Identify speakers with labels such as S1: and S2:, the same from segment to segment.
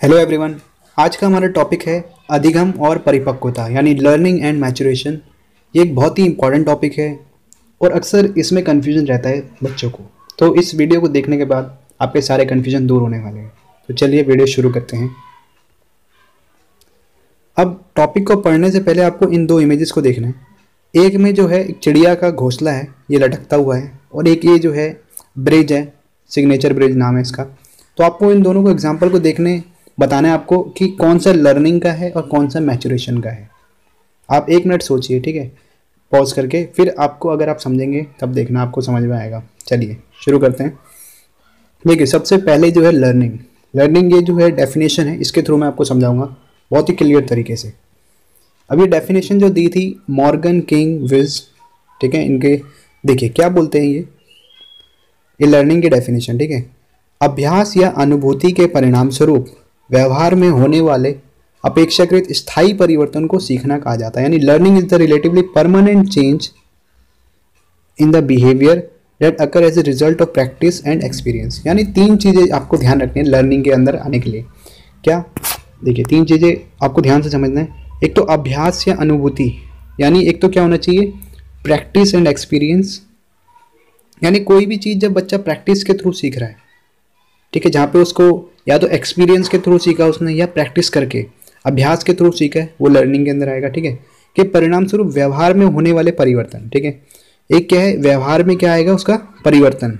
S1: Hello everyone. आज का हमारा टॉपिक है अधिगम और परिपक्वता यानी लर्निंग एंड मैचुरेशन। ये एक बहुत ही इंपॉर्टेंट टॉपिक है और अक्सर इसमें कन्फ्यूजन रहता है बच्चों को। तो इस वीडियो को देखने के बाद आपके सारे कन्फ्यूजन दूर होने वाले हैं। तो चलिए वीडियो शुरू करते हैं। अब टॉपिक को पढ़ने से पहले आपको इन दो इमेजेस को देखना है। एक में जो है एक चिड़िया का घोंसला है, ये लटकता हुआ है, और एक ये जो है ब्रिज है, सिग्नेचर ब्रिज नाम है इसका। तो आपको इन दोनों को एग्जाम्पल को देखने बताना है आपको कि कौन सा लर्निंग का है और कौन सा मैचुरेशन का है। आप 1 मिनट सोचिए, ठीक है, पॉज करके, फिर आपको अगर आप समझेंगे तब देखना, आपको समझ में आएगा। चलिए शुरू करते हैं। देखिए सबसे पहले जो है लर्निंग ये जो है डेफिनेशन है, इसके थ्रू मैं आपको समझाऊंगा बहुत ही क्लियर तरीके से। अब ये डेफिनेशन जो दी थी मॉर्गन किंग विज, ठीक है, इनके देखिए क्या बोलते हैं ये लर्निंग की डेफिनेशन, ठीक है। अभ्यास या अनुभूति के परिणाम स्वरूप व्यवहार में होने वाले अपेक्षाकृत स्थायी परिवर्तन को सीखना कहा जाता है। यानी learning is the relatively permanent change in the behaviour that occur as a result of practice and experience. यानी 3 चीज़ें आपको ध्यान रखनी है लर्निंग के अंदर आने के लिए। क्या? देखिए 3 चीज़ें आपको ध्यान से समझना है। एक तो अभ्यास या अनुभूति, यानी एक तो क्या होना चाहिए, प्रैक्टिस एंड एक्सपीरियंस। यानी कोई भी चीज़ जब बच्चा प्रैक्टिस के थ्रू सीख रहा है, ठीक है, जहाँ पे उसको या तो एक्सपीरियंस के थ्रू सीखा उसने या प्रैक्टिस करके अभ्यास के थ्रू सीखा है, वो लर्निंग के अंदर आएगा, ठीक है। कि परिणाम स्वरूप व्यवहार में होने वाले परिवर्तन, ठीक है। एक क्या है, व्यवहार में क्या आएगा उसका परिवर्तन,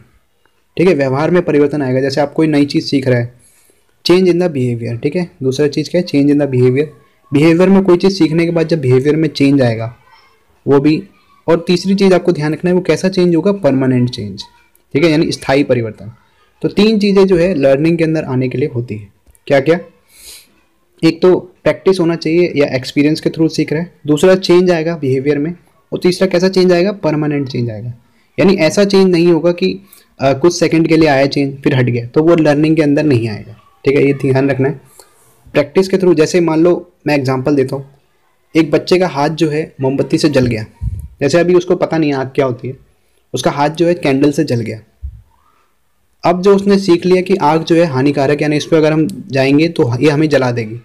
S1: ठीक है, व्यवहार में परिवर्तन आएगा। जैसे आप कोई नई चीज़ सीख रहा है, चेंज इन द बिहेवियर, ठीक है। दूसरा चीज़ क्या है, चेंज इन द बिहेवियर में कोई चीज़ सीखने के बाद जब बिहेवियर में चेंज आएगा वो भी। और तीसरी चीज़ आपको ध्यान रखना है, वो कैसा चेंज होगा, परमानेंट चेंज, ठीक है, यानी स्थायी परिवर्तन। तो 3 चीज़ें जो है लर्निंग के अंदर आने के लिए होती है। क्या क्या? एक तो प्रैक्टिस होना चाहिए या एक्सपीरियंस के थ्रू सीख रहा है, दूसरा चेंज आएगा बिहेवियर में, और तीसरा कैसा चेंज आएगा, परमानेंट चेंज आएगा। यानी ऐसा चेंज नहीं होगा कि कुछ सेकंड के लिए आया चेंज फिर हट गया, तो वो लर्निंग के अंदर नहीं आएगा, ठीक है, ये ध्यान रखना है। प्रैक्टिस के थ्रू, जैसे मान लो मैं एग्जाम्पल देता हूँ, एक बच्चे का हाथ जो है मोमबत्ती से जल गया। जैसे अभी उसको पता नहीं आग क्या होती है, उसका हाथ जो है कैंडल से जल गया। अब जो उसने सीख लिया कि आग जो है हानिकारक, यानी इस पर अगर हम जाएंगे तो ये हमें जला देगी।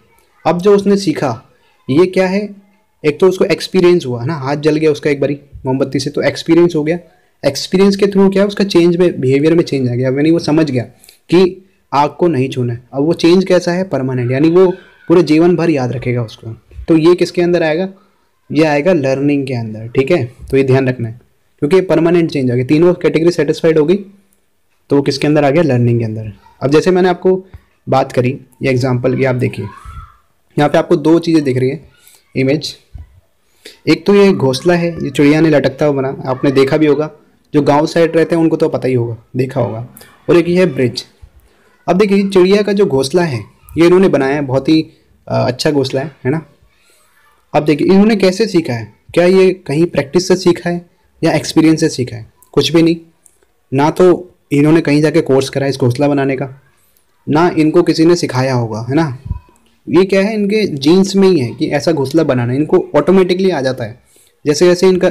S1: अब जो उसने सीखा ये क्या है, एक तो उसको एक्सपीरियंस हुआ है ना, हाथ जल गया उसका एक बारी मोमबत्ती से, तो एक्सपीरियंस हो गया। एक्सपीरियंस के थ्रू क्या, उसका चेंज में बिहेवियर में चेंज आ गया, यानी वो समझ गया कि आग को नहीं छूना है। अब वो चेंज कैसा है, परमानेंट, यानी वो पूरे जीवन भर याद रखेगा उसको। तो ये किसके अंदर आएगा, ये आएगा लर्निंग के अंदर, ठीक है। तो ये ध्यान रखना है क्योंकि परमानेंट चेंज आ गया, तीनों कैटेगरी सेटिस्फाइड होगी, तो वो किसके अंदर आ गया, लर्निंग के अंदर। अब जैसे मैंने आपको बात करी ये एग्जांपल की, आप देखिए यहाँ पे आपको 2 चीज़ें दिख रही है इमेज। एक तो ये घोंसला है, ये चिड़िया ने लटकता हुआ बना, आपने देखा भी होगा, जो गांव साइड रहते हैं उनको तो पता ही होगा, देखा होगा। और एक ये है ब्रिज। अब देखिए चिड़िया का जो घोंसला है ये इन्होंने बनाया है, बहुत ही अच्छा घोंसला है ना। अब देखिए इन्होंने कैसे सीखा है, क्या ये कहीं प्रैक्टिस से सीखा है या एक्सपीरियंस से सीखा है, कुछ भी नहीं। ना तो इन्होंने कहीं जाके कोर्स करा इस घोंसला बनाने का, ना इनको किसी ने सिखाया होगा, है ना। ये क्या है, इनके जीन्स में ही है कि ऐसा घोंसला बनाना, इनको ऑटोमेटिकली आ जाता है। जैसे जैसे इनका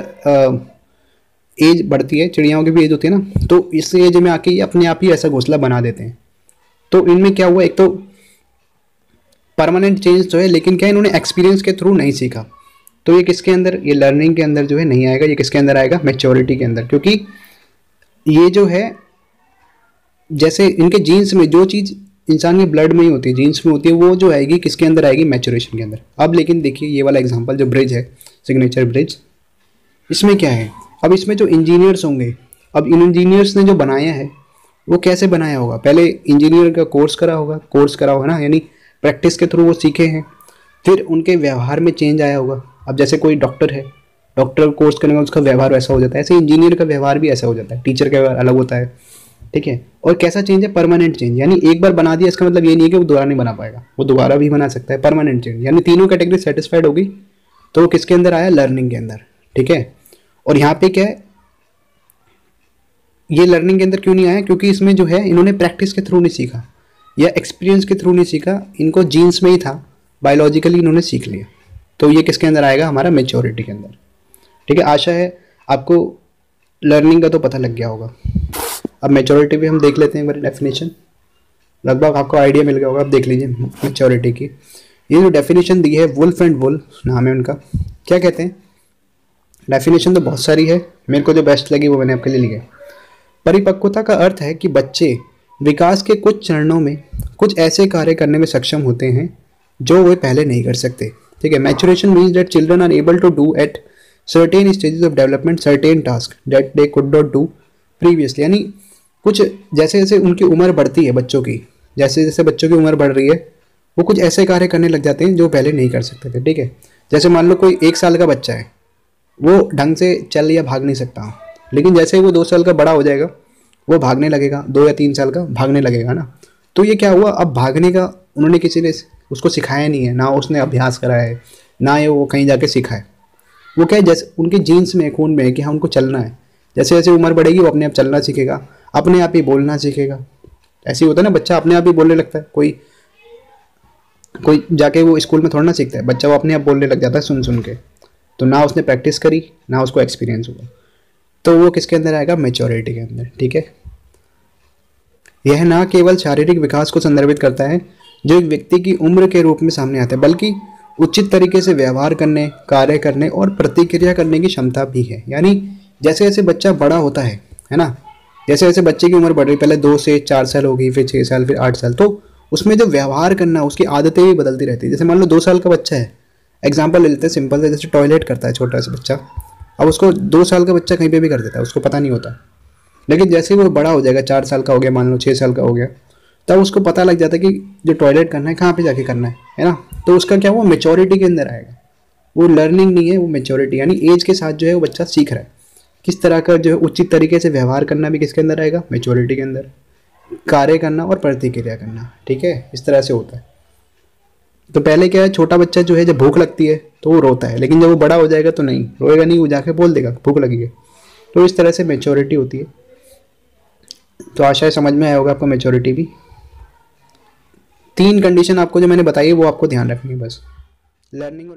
S1: एज बढ़ती है, चिड़ियाओं की भी एज होती है ना, तो इस एज में आके ये अपने आप ही ऐसा घोंसला बना देते हैं। तो इनमें क्या हुआ, एक तो परमानेंट चेंज तो है, लेकिन क्या इन्होंने एक्सपीरियंस के थ्रू नहीं सीखा। तो ये किसके अंदर, ये लर्निंग के अंदर जो है नहीं आएगा, ये किसके अंदर आएगा, मैच्योरिटी के अंदर। क्योंकि ये जो है जैसे इनके जीन्स में जो चीज़ इंसान के ब्लड में ही होती है, जीन्स में होती है, वो जो आएगी किसके अंदर आएगी, मैच्योरेशन के अंदर। अब लेकिन देखिए ये वाला एग्जांपल जो ब्रिज है, सिग्नेचर ब्रिज, इसमें क्या है, अब इसमें जो इंजीनियर्स होंगे, अब इन इंजीनियर्स ने जो बनाया है वो कैसे बनाया होगा, पहले इंजीनियर का कोर्स करा होगा ना, यानी प्रैक्टिस के थ्रू वो सीखे हैं, फिर उनके व्यवहार में चेंज आया होगा। अब जैसे कोई डॉक्टर है, डॉक्टर कोर्स करने में उसका व्यवहार वैसा हो जाता है, ऐसे इंजीनियर का व्यवहार भी ऐसा हो जाता है, टीचर का व्यवहार अलग होता है, ठीक है। और कैसा चेंज है, परमानेंट चेंज, यानी एक बार बना दिया इसका मतलब ये नहीं है कि वो दोबारा नहीं बना पाएगा, वो दोबारा भी बना सकता है, परमानेंट चेंज। यानी तीनों कैटेगरी सेटिस्फाइड होगी, तो वो किसके अंदर आया, लर्निंग के अंदर, ठीक है। और यहाँ पे क्या है, ये लर्निंग के अंदर क्यों नहीं आया, क्योंकि इसमें जो है इन्होंने प्रैक्टिस के थ्रू नहीं सीखा या एक्सपीरियंस के थ्रू नहीं सीखा, इनको जीन्स में ही था, बायोलॉजिकली इन्होंने सीख लिया। तो ये किसके अंदर आएगा, हमारा मैच्योरिटी के अंदर, ठीक है। आशा है आपको लर्निंग का तो पता लग गया होगा। अब मैच्योरिटी भी हम देख लेते हैं एक बार डेफिनेशन। लगभग आपको आइडिया मिल गया होगा, आप देख लीजिए मैच्योरिटी की। ये जो डेफिनेशन दी है, वुल्फ एंड वुल्फ नाम है उनका, क्या कहते हैं? डेफिनेशन तो बहुत सारी है, मेरे को जो बेस्ट लगी वो मैंने आपके लिए लिखी है। परिपक्वता का अर्थ है कि बच्चे विकास के कुछ चरणों में कुछ ऐसे कार्य करने में सक्षम होते हैं जो वे पहले नहीं कर सकते। ठीक है, maturation means that children are able to do at certain stages of development certain task that they could not do previously. यानी कुछ जैसे जैसे उनकी उम्र बढ़ती है बच्चों की, जैसे जैसे बच्चों की उम्र बढ़ रही है, वो कुछ ऐसे कार्य करने लग जाते हैं जो पहले नहीं कर सकते थे। ठीक है, जैसे मान लो कोई 1 साल का बच्चा है, वो ढंग से चल या भाग नहीं सकता, लेकिन जैसे ही वो 2 साल का बड़ा हो जाएगा वो भागने लगेगा, 2 या 3 साल का भागने लगेगा ना। तो ये क्या हुआ, अब भागने का उन्होंने किसी ने उसको सिखाया नहीं है, ना उसने अभ्यास करा है, ना ये वो कहीं जाके सीखा है। वो क्या है, जैसे उनके जीन्स में, खून में है कि हाँ उनको चलना है। जैसे जैसे उम्र बढ़ेगी वो अपने आप चलना सीखेगा, अपने आप ही बोलना सीखेगा। ऐसे ही होता है ना, बच्चा अपने आप ही बोलने लगता है। कोई कोई जाके वो स्कूल में थोड़ा ना सीखता है, बच्चा वो अपने आप बोलने लग जाता है सुन सुन के। तो ना उसने प्रैक्टिस करी, ना उसको एक्सपीरियंस हुआ, तो वो किसके अंदर आएगा? मैच्योरिटी के अंदर। ठीक है, यह न केवल शारीरिक विकास को संदर्भित करता है जो एक व्यक्ति की उम्र के रूप में सामने आता है, बल्कि उचित तरीके से व्यवहार करने, कार्य करने और प्रतिक्रिया करने की क्षमता भी है। यानी जैसे जैसे बच्चा बड़ा होता है ना, जैसे जैसे बच्चे की उम्र बढ़ रही, पहले 2 से 4 साल होगी, फिर 6 साल, फिर 8 साल, तो उसमें जो व्यवहार करना, उसकी आदतें भी बदलती रहती है। जैसे मान लो 2 साल का बच्चा है, एग्जाम्पल ले लेते हैं सिंपल से, जैसे टॉयलेट करता है छोटा सा बच्चा, अब उसको 2 साल का बच्चा कहीं पे भी कर देता है, उसको पता नहीं होता। लेकिन जैसे ही वो बड़ा हो जाएगा, 4 साल का हो गया, मान लो 6 साल का हो गया, तब उसको पता लग जाता है कि जो टॉयलेट करना है कहाँ पे जाके करना है ना। तो उसका क्या, वो मेच्योरिटी के अंदर आएगा। वो लर्निंग नहीं है, वो मेच्योरिटी, यानी एज के साथ जो है वो बच्चा सीख रहा है किस तरह का जो है उचित तरीके से व्यवहार करना, भी किसके अंदर आएगा? मेच्योरिटी के अंदर। कार्य करना और प्रतिक्रिया करना। ठीक है, इस तरह से होता है। तो पहले क्या है, छोटा बच्चा जो है जब भूख लगती है तो वो रोता है, लेकिन जब वो बड़ा हो जाएगा तो नहीं रोएगा, नहीं, वो जाके बोल देगा भूख लगी है। तो इस तरह से मेच्योरिटी होती है। तो आशा है समझ में आया होगा आपको मेच्योरिटी भी। 3 कंडीशन आपको जो मैंने बताई है वो आपको ध्यान रखनी है बस, लर्निंग और